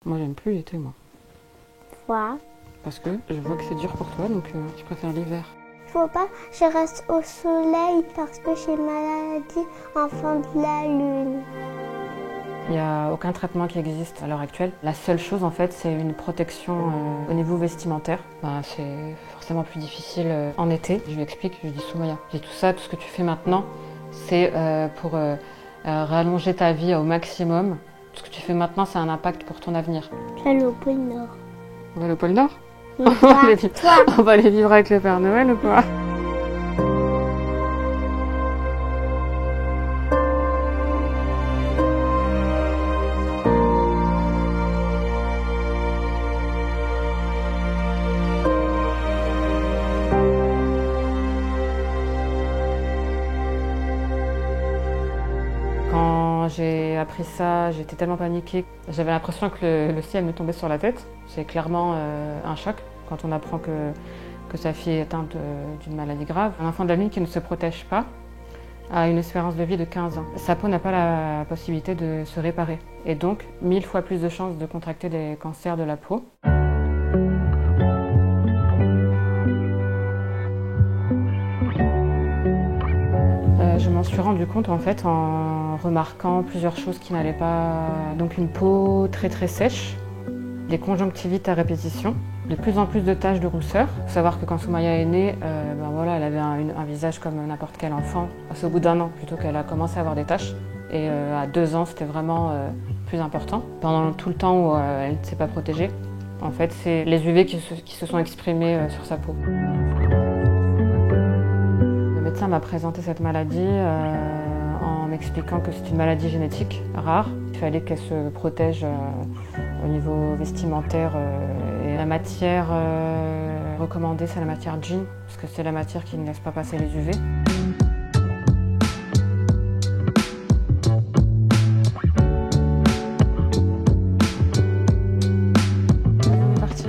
Moi, j'aime plus l'été, moi. Pourquoi? Parce que je vois que c'est dur pour toi, donc je préfère l'hiver. Faut pas que je reste au soleil parce que j'ai maladie enfant de la lune. Il n'y a aucun traitement qui existe à l'heure actuelle. La seule chose, en fait, c'est une protection au niveau vestimentaire. C'est forcément plus difficile en été. Je lui explique, je lui dis Soumaya, tout ça, tout ce que tu fais maintenant, c'est pour rallonger ta vie au maximum. Tout ce que tu fais maintenant, c'est un impact pour ton avenir. Je vais aller au pôle Nord. On va aller au pôle Nord? Toi, On va aller vivre avec le Père Noël ou quoi? Quand j'ai appris ça, j'étais tellement paniquée. J'avais l'impression que le ciel me tombait sur la tête. C'est clairement un choc quand on apprend que sa fille est atteinte d'une maladie grave. Un enfant de la lune qui ne se protège pas a une espérance de vie de 15 ans. Sa peau n'a pas la possibilité de se réparer et donc 1000 fois plus de chances de contracter des cancers de la peau. Je m'en suis rendu compte en fait en remarquant plusieurs choses qui n'allaient pas. Donc une peau très très sèche, des conjonctivites à répétition, de plus en plus de taches de rousseur. Il faut savoir que quand Soumaya est née, elle avait un visage comme n'importe quel enfant. C'est au bout d'1 an plutôt qu'elle a commencé à avoir des taches. Et à 2 ans, c'était vraiment plus important. Pendant tout le temps où elle ne s'est pas protégée, en fait, c'est les UV qui se sont exprimés sur sa peau. Le médecin m'a présenté cette maladie en m'expliquant que c'est une maladie génétique rare. Il fallait qu'elle se protège au niveau vestimentaire. Et la matière recommandée, c'est la matière jean, parce que c'est la matière qui ne laisse pas passer les UV. On est parti.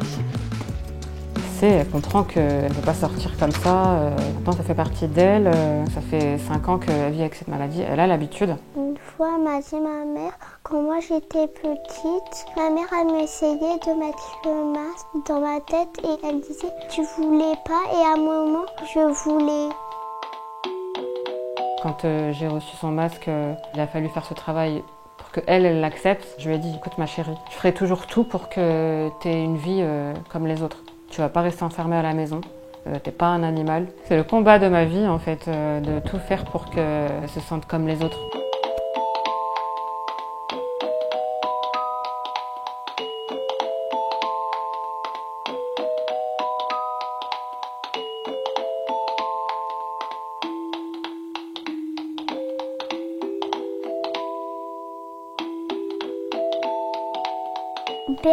Elle comprend qu'elle ne peut pas sortir comme ça. Maintenant, ça fait partie d'elle. Ça fait 5 ans qu'elle vit avec cette maladie. Elle a l'habitude. Une fois, m'a dit ma mère, quand moi j'étais petite, ma mère elle m'essayait de mettre le masque dans ma tête et elle disait tu voulais pas et à un moment je voulais. Quand j'ai reçu son masque, il a fallu faire ce travail pour qu'elle l'accepte. Je lui ai dit écoute ma chérie, je ferai toujours tout pour que tu aies une vie comme les autres. Tu vas pas rester enfermée à la maison, t'es pas un animal. C'est le combat de ma vie en fait, de tout faire pour qu'elle se sente comme les autres.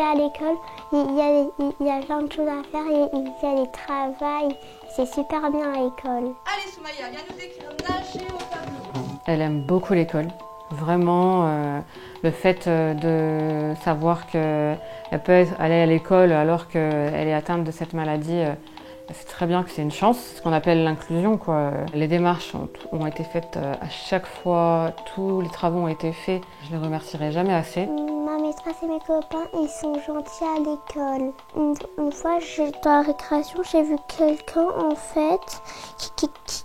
À l'école, il y a plein de choses à faire, il y a des travails, c'est super bien à l'école. Allez Soumaya, viens nous écrire nager au tableau. Elle aime beaucoup l'école. Vraiment, le fait de savoir qu'elle peut aller à l'école alors qu'elle est atteinte de cette maladie, c'est très bien que c'est une chance, ce qu'on appelle l'inclusion, quoi. Les démarches ont été faites à chaque fois, tous les travaux ont été faits. Je ne les remercierai jamais assez. Ma maîtresse et mes copains, ils sont gentils à l'école. Une fois, dans la récréation, j'ai vu quelqu'un en fait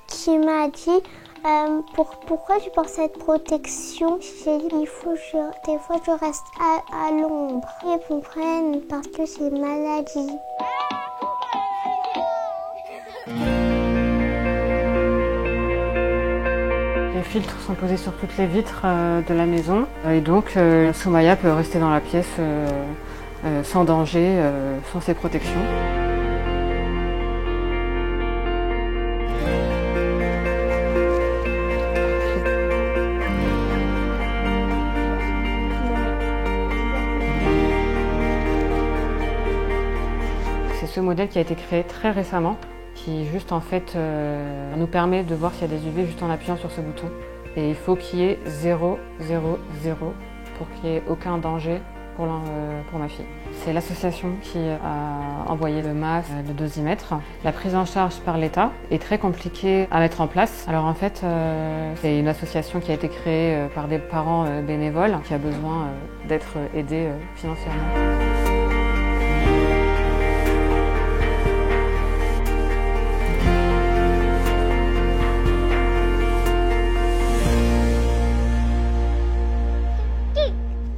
qui m'a dit pourquoi tu portes cette protection? J'ai dit des fois je reste à l'ombre. Ils comprennent parce que c'est une maladie. Les filtres sont posés sur toutes les vitres de la maison et donc Soumaya peut rester dans la pièce sans danger, sans ses protections. C'est ce modèle qui a été créé très récemment, qui juste en fait nous permet de voir s'il y a des UV juste en appuyant sur ce bouton. Et il faut qu'il y ait 0, 0, 0 pour qu'il n'y ait aucun danger pour ma fille. C'est l'association qui a envoyé le masque, le dosimètre. La prise en charge par l'État est très compliquée à mettre en place. Alors en fait, c'est une association qui a été créée par des parents bénévoles qui a besoin d'être aidée financièrement.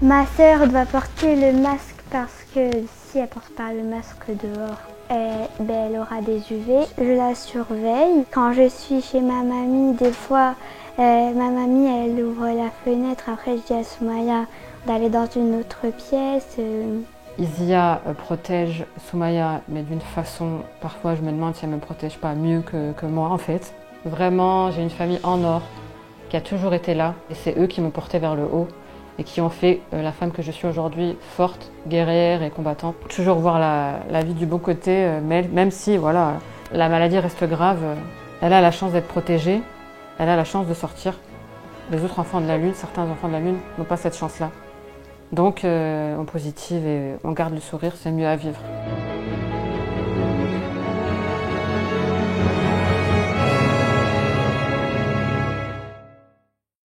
Ma sœur doit porter le masque parce que si elle ne porte pas le masque dehors, elle aura des UV. Je la surveille. Quand je suis chez ma mamie, des fois, ma mamie elle ouvre la fenêtre. Après, je dis à Soumaya d'aller dans une autre pièce. Isia protège Soumaya, mais d'une façon, parfois je me demande si elle ne me protège pas mieux que moi en fait. Vraiment, j'ai une famille en or qui a toujours été là et c'est eux qui m'ont portée vers le haut et qui ont fait la femme que je suis aujourd'hui, forte, guerrière et combattante. Toujours voir la vie du bon côté, même si voilà, la maladie reste grave, elle a la chance d'être protégée, elle a la chance de sortir. Les autres enfants de la Lune, certains enfants de la Lune n'ont pas cette chance-là. Donc on positive et on garde le sourire, c'est mieux à vivre.